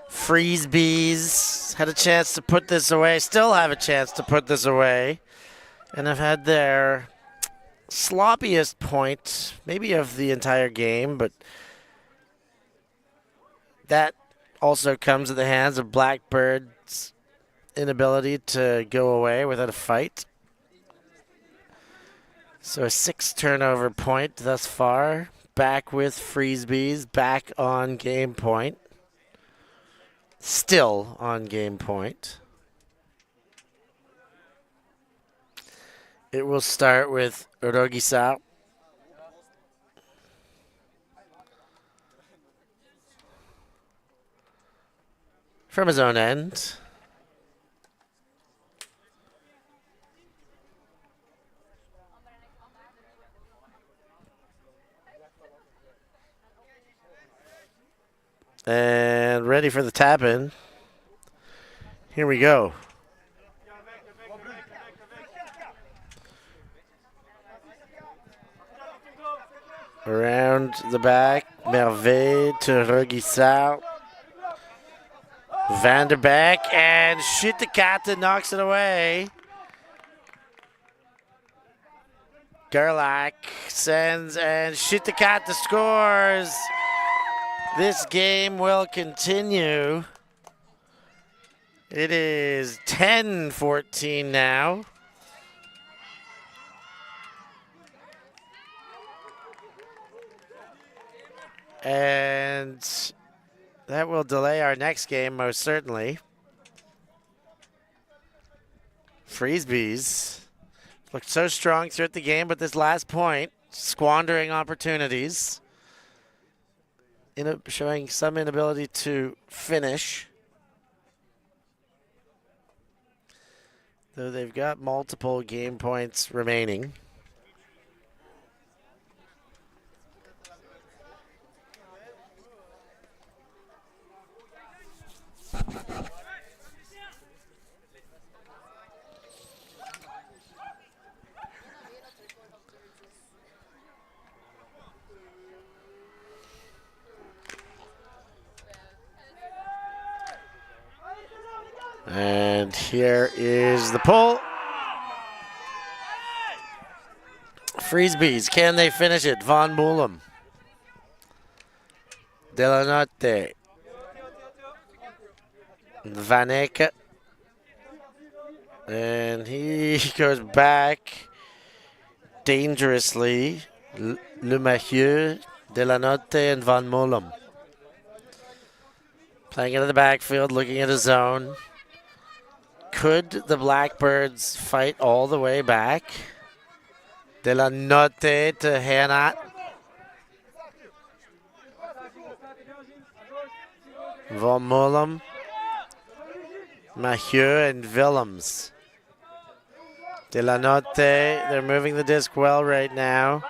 Freezebes had a chance to put this away. Still have a chance to put this away. And have had their sloppiest point, maybe of the entire game, but that also comes at the hands of Blackbirds' inability to go away without a fight. So a 6 turnover point thus far. Back with FreezZbeezzz, back on game point. Still on game point. It will start with Rogisa. From his own end. And ready for the tap in. Here we go. Around the back, Merveille to Rogisa. Vanderbeck and Shitakata knocks it away. Gerlach sends and Shitakata scores. This game will continue. It is 10-14 now. And that will delay our next game most certainly. FreezZbeezzz looked so strong throughout the game, but this last point, squandering opportunities. Showing some inability to finish. Though they've got multiple game points remaining. And here is the pull. Freezebes, can they finish it? Von Moulem. Delanotte. Vaneka. And he goes back dangerously. Le Maehr, Delanotte, and Von Moulem. Playing into the backfield, looking at his zone. Could the Blackbirds fight all the way back? Delanotte to Hanat. Von Moulem. Maehr and Willems. Delanotte, they're moving the disc well right now.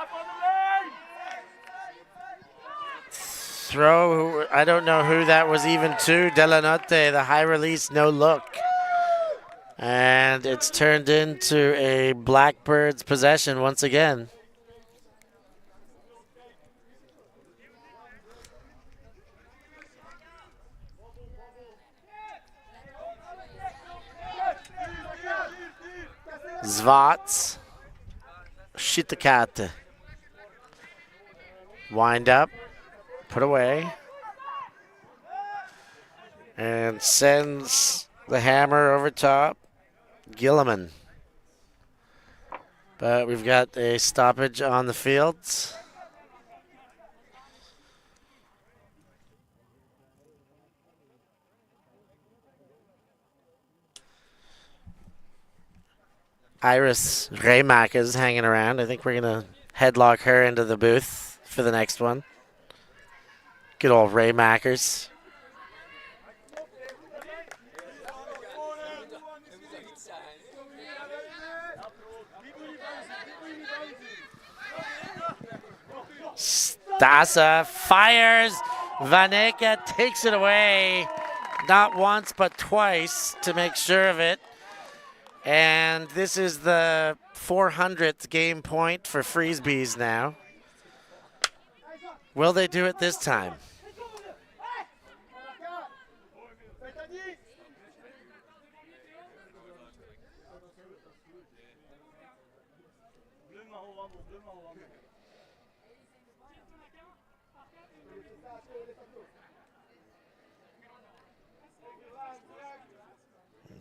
Throw, I don't know who that was even to. Delanotte, the high release, no look. And it's turned into a Blackbirds possession once again. Zvats. Shitakate. Wind up. Put away. And sends the hammer over top. Gilliman. But we've got a stoppage on the fields. Iris Raymack is hanging around. I think we're going to headlock her into the booth for the next one. Good old Raymackers. Stasa fires. Vaneka takes it away. Not once, but twice to make sure of it. And this is the 400th game point for Freezebes now. Will they do it this time?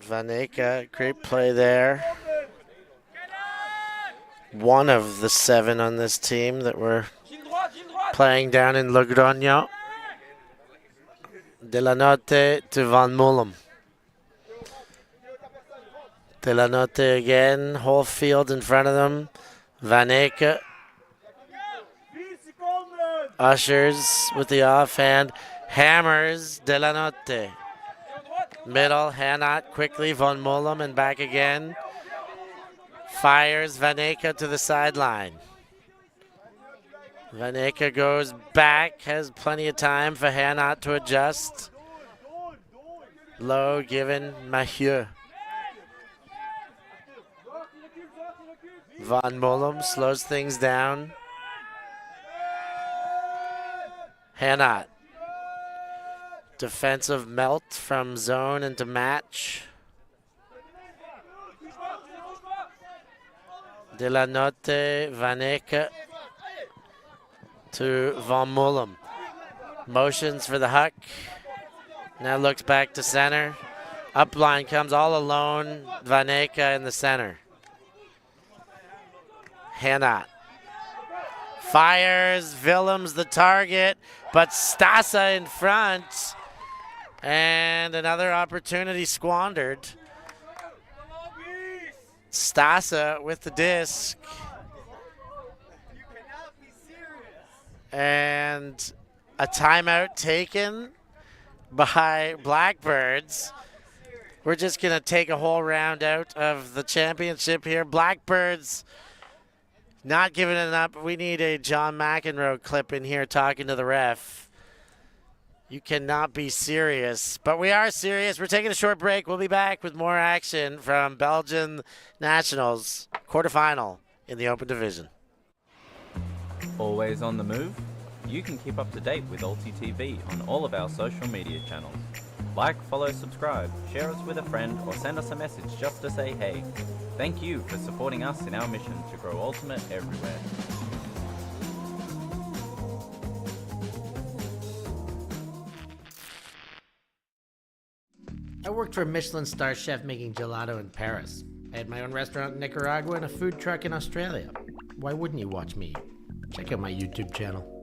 Vaneka, great play there. One of the 7 on this team that were playing down in Logroño. Delanotte to Von Moulem. Delanotte again, whole field in front of them. Vaneka. Ushers with the offhand. Hammers Delanotte. Middle, Hanat quickly, Von Moulem and back again. Fires Vaneka to the sideline. Vaneka goes back, has plenty of time for Hanat to adjust. Low given Maehr. Von Moulem slows things down. Hanat. Defensive melt from zone into match. Delanotte, Vaneka to Von Moulem. Motions for the huck. Now looks back to center. Upline comes all alone. Vaneka in the center. Hanat. Fires. Willems the target, but Stasa in front. And another opportunity squandered. Stasa with the disc. And a timeout taken by Blackbirds. We're just going to take a whole round out of the championship here. Blackbirds not giving it up. We need a John McEnroe clip in here talking to the ref. You cannot be serious, but we are serious. We're taking a short break. We'll be back with more action from Belgian Nationals quarterfinal in the Open Division. Always on the move? You can keep up to date with ULTITV on all of our social media channels. Like, follow, subscribe, share us with a friend, or send us a message just to say hey. Thank you for supporting us in our mission to grow Ultimate everywhere. I worked for a Michelin star chef making gelato in Paris. I had my own restaurant in Nicaragua and a food truck in Australia. Why wouldn't you watch me? Check out my YouTube channel.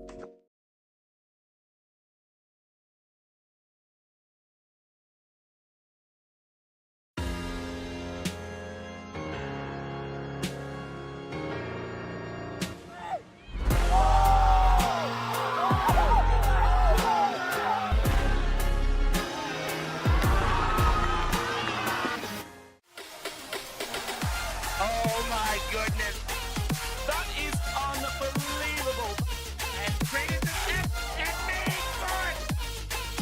Oh my goodness. That is unbelievable. And created the tip and made for it.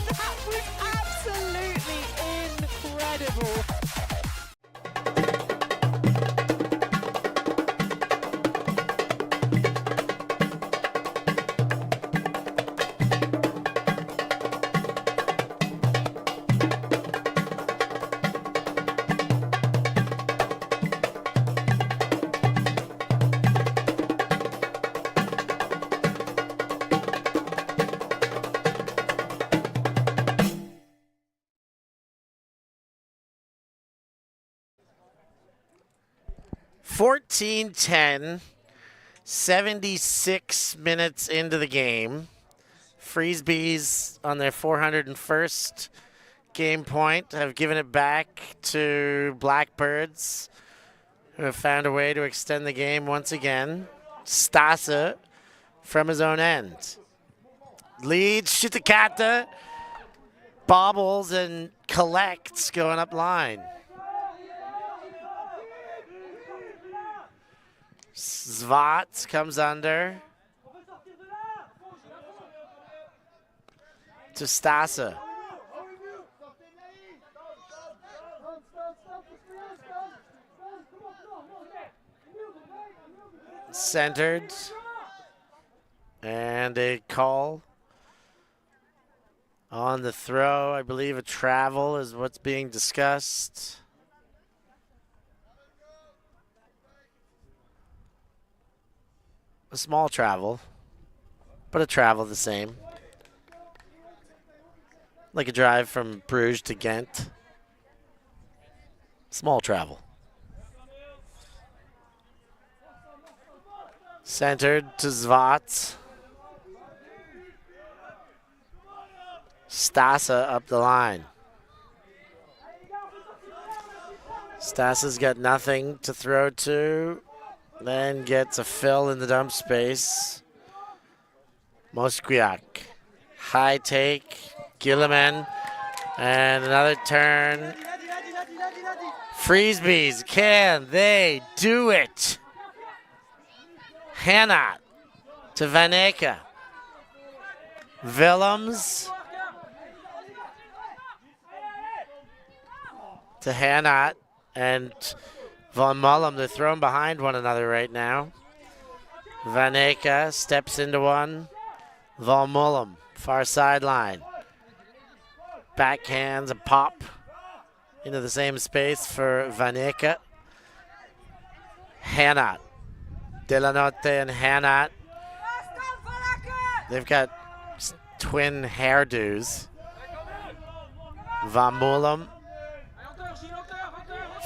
That was absolutely incredible. $14-10, 76 minutes into the game. Freezebes on their 401st game point have given it back to Blackbirds, who have found a way to extend the game once again. Stasa from his own end. Leads Shitakata, bobbles and collects going up line. Zvat comes under to Stasa. Centered. And a call on the throw. I believe a travel is what's being discussed. A small travel, but a travel the same. Like a drive from Bruges to Gent. Small travel. Centered to Zvat. Stasa up the line. Stasa's got nothing to throw to. Then gets a fill in the dump space. Moskwiak. High take. Gilliman. And another turn. Freezebes. Can they do it? Hannah to Vaneka. Willems to Hannah and Von Mullum. They're thrown behind one another right now. Vaneka steps into one. Von Mullum, far sideline. Backhands a pop into the same space for Vaneka. Hannah. Delanotte and Hannah. They've got twin hairdos. Von Mullum.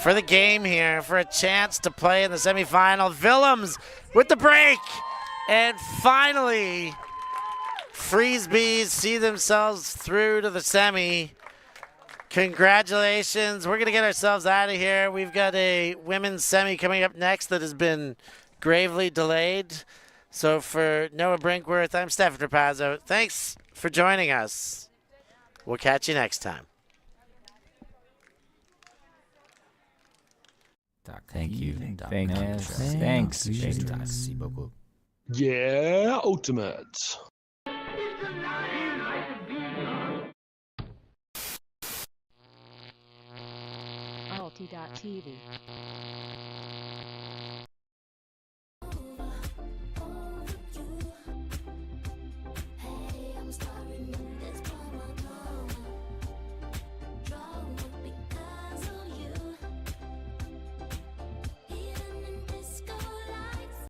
For the game here, for a chance to play in the semifinal. Willems with the break. And finally, Freezebes see themselves through to the semi. Congratulations. We're going to get ourselves out of here. We've got a women's semi coming up next that has been gravely delayed. So for Noah Brinkworth, I'm Stefan Rapazzo. Thanks for joining us. We'll catch you next time. Thank you. Thanks. Yeah, Ultimate. ULTI.TV.